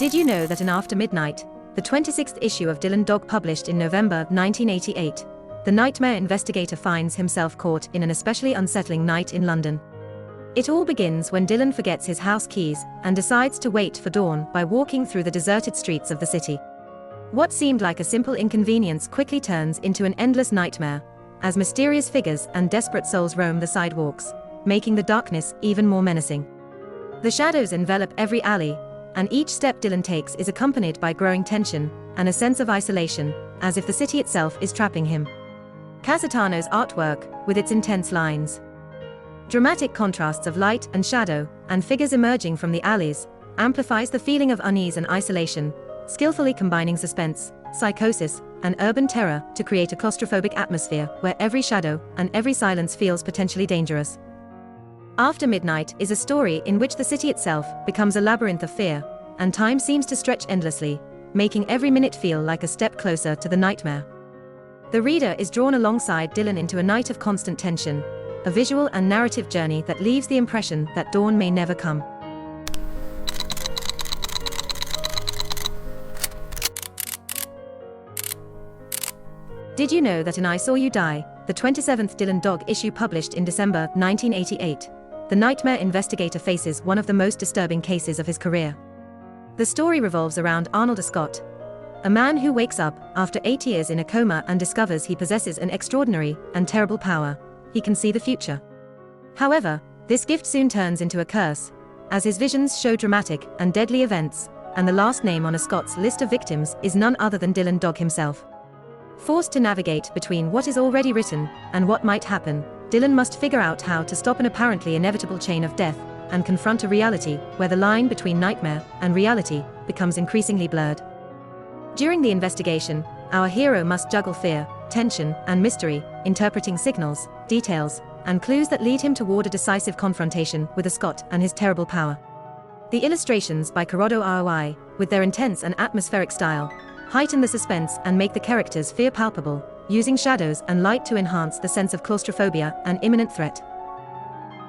Did you know that in After Midnight, the 26th issue of Dylan Dog published in November 1988, the nightmare investigator finds himself caught in an especially unsettling night in London. It all begins when Dylan forgets his house keys and decides to wait for dawn by walking through the deserted streets of the city. What seemed like a simple inconvenience quickly turns into an endless nightmare, as mysterious figures and desperate souls roam the sidewalks, making the darkness even more menacing. The shadows envelop every alley, and each step Dylan takes is accompanied by growing tension and a sense of isolation, as if the city itself is trapping him. Casatano's artwork, with its intense lines, dramatic contrasts of light and shadow, and figures emerging from the alleys, amplifies the feeling of unease and isolation, skillfully combining suspense, psychosis, and urban terror to create a claustrophobic atmosphere where every shadow and every silence feels potentially dangerous. After Midnight is a story in which the city itself becomes a labyrinth of fear, and time seems to stretch endlessly, making every minute feel like a step closer to the nightmare. The reader is drawn alongside Dylan into a night of constant tension, a visual and narrative journey that leaves the impression that dawn may never come. Did you know that in I Saw You Die, the 27th Dylan Dog issue published in December 1988, the nightmare investigator faces one of the most disturbing cases of his career? The story revolves around Arnold Ascott, a man who wakes up after 8 years in a coma and discovers he possesses an extraordinary and terrible power: he can see the future. However, this gift soon turns into a curse, as his visions show dramatic and deadly events, and the last name on Ascott's list of victims is none other than Dylan Dog himself. Forced to navigate between what is already written and what might happen, Dylan must figure out how to stop an apparently inevitable chain of death and confront a reality where the line between nightmare and reality becomes increasingly blurred. During the investigation, our hero must juggle fear, tension, and mystery, interpreting signals, details, and clues that lead him toward a decisive confrontation with Ascott and his terrible power. The illustrations by Corrado Aoi, with their intense and atmospheric style, heighten the suspense and make the characters feel palpable, using shadows and light to enhance the sense of claustrophobia and imminent threat.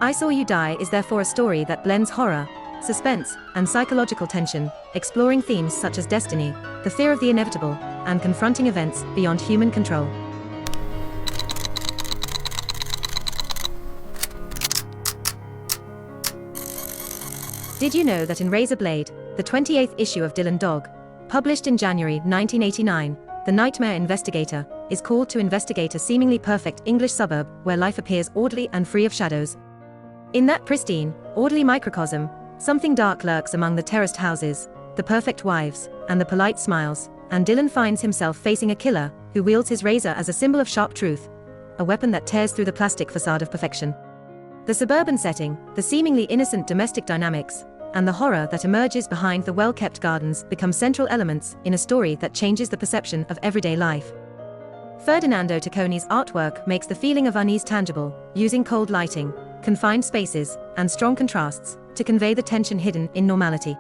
I Saw You Die is therefore a story that blends horror, suspense, and psychological tension, exploring themes such as destiny, the fear of the inevitable, and confronting events beyond human control. Did you know that in Razor Blade, the 28th issue of Dylan Dog, published in January 1989, the nightmare investigator is called to investigate a seemingly perfect English suburb where life appears orderly and free of shadows? In that pristine, orderly microcosm, something dark lurks among the terraced houses, the perfect wives, and the polite smiles, and Dylan finds himself facing a killer who wields his razor as a symbol of sharp truth, a weapon that tears through the plastic facade of perfection. The suburban setting, the seemingly innocent domestic dynamics, and the horror that emerges behind the well-kept gardens become central elements in a story that changes the perception of everyday life. Ferdinando Tacconi's artwork makes the feeling of unease tangible, using cold lighting, confined spaces, and strong contrasts to convey the tension hidden in normality.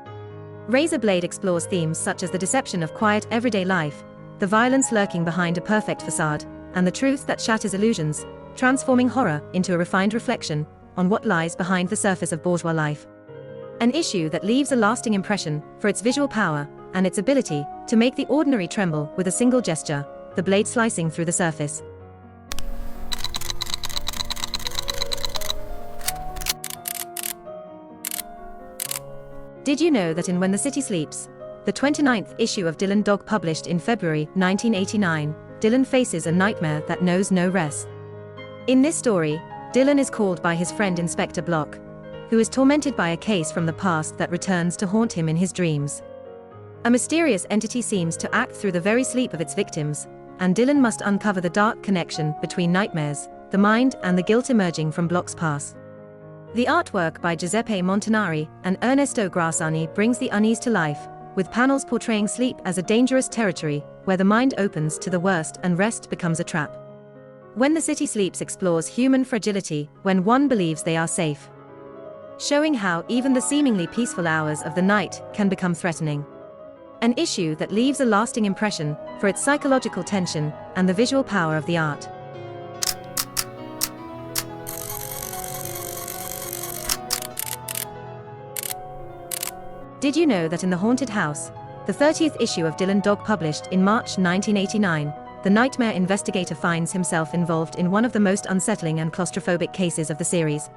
Razor Blade explores themes such as the deception of quiet everyday life, the violence lurking behind a perfect facade, and the truth that shatters illusions, transforming horror into a refined reflection on what lies behind the surface of bourgeois life. An issue that leaves a lasting impression for its visual power and its ability to make the ordinary tremble with a single gesture, the blade slicing through the surface. Did you know that in When the City Sleeps, the 29th issue of Dylan Dog published in February 1989, Dylan faces a nightmare that knows no rest? In this story, Dylan is called by his friend Inspector Block, who is tormented by a case from the past that returns to haunt him in his dreams. A mysterious entity seems to act through the very sleep of its victims, and Dylan must uncover the dark connection between nightmares, the mind, and the guilt emerging from Block's past. The artwork by Giuseppe Montanari and Ernesto Grassani brings the unease to life, with panels portraying sleep as a dangerous territory where the mind opens to the worst and rest becomes a trap. When the City Sleeps explores human fragility when one believes they are safe, showing how even the seemingly peaceful hours of the night can become threatening. An issue that leaves a lasting impression for its psychological tension and the visual power of the art. Did you know that in The Haunted House, the 30th issue of Dylan Dog published in March 1989, the nightmare investigator finds himself involved in one of the most unsettling and claustrophobic cases of the series?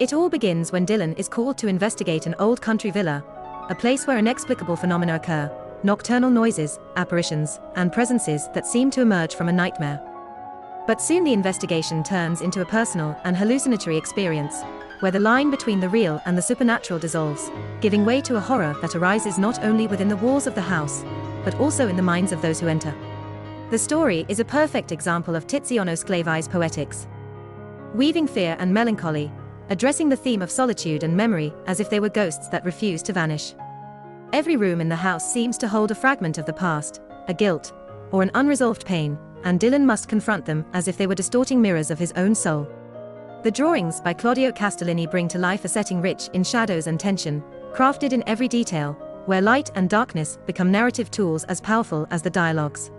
It all begins when Dylan is called to investigate an old country villa, a place where inexplicable phenomena occur, nocturnal noises, apparitions, and presences that seem to emerge from a nightmare. But soon the investigation turns into a personal and hallucinatory experience, where the line between the real and the supernatural dissolves, giving way to a horror that arises not only within the walls of the house, but also in the minds of those who enter. The story is a perfect example of Tiziano Sclavi's poetics, weaving fear and melancholy, addressing the theme of solitude and memory as if they were ghosts that refuse to vanish. Every room in the house seems to hold a fragment of the past, a guilt, or an unresolved pain, and Dylan must confront them as if they were distorting mirrors of his own soul. The drawings by Claudio Castellini bring to life a setting rich in shadows and tension, crafted in every detail, where light and darkness become narrative tools as powerful as the dialogues.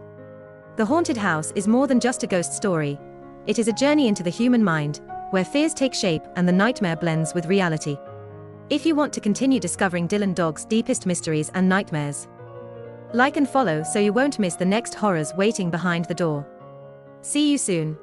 The Haunted House is more than just a ghost story. It is a journey into the human mind, where fears take shape and the nightmare blends with reality. If you want to continue discovering Dylan Dog's deepest mysteries and nightmares, like and follow so you won't miss the next horrors waiting behind the door. See you soon.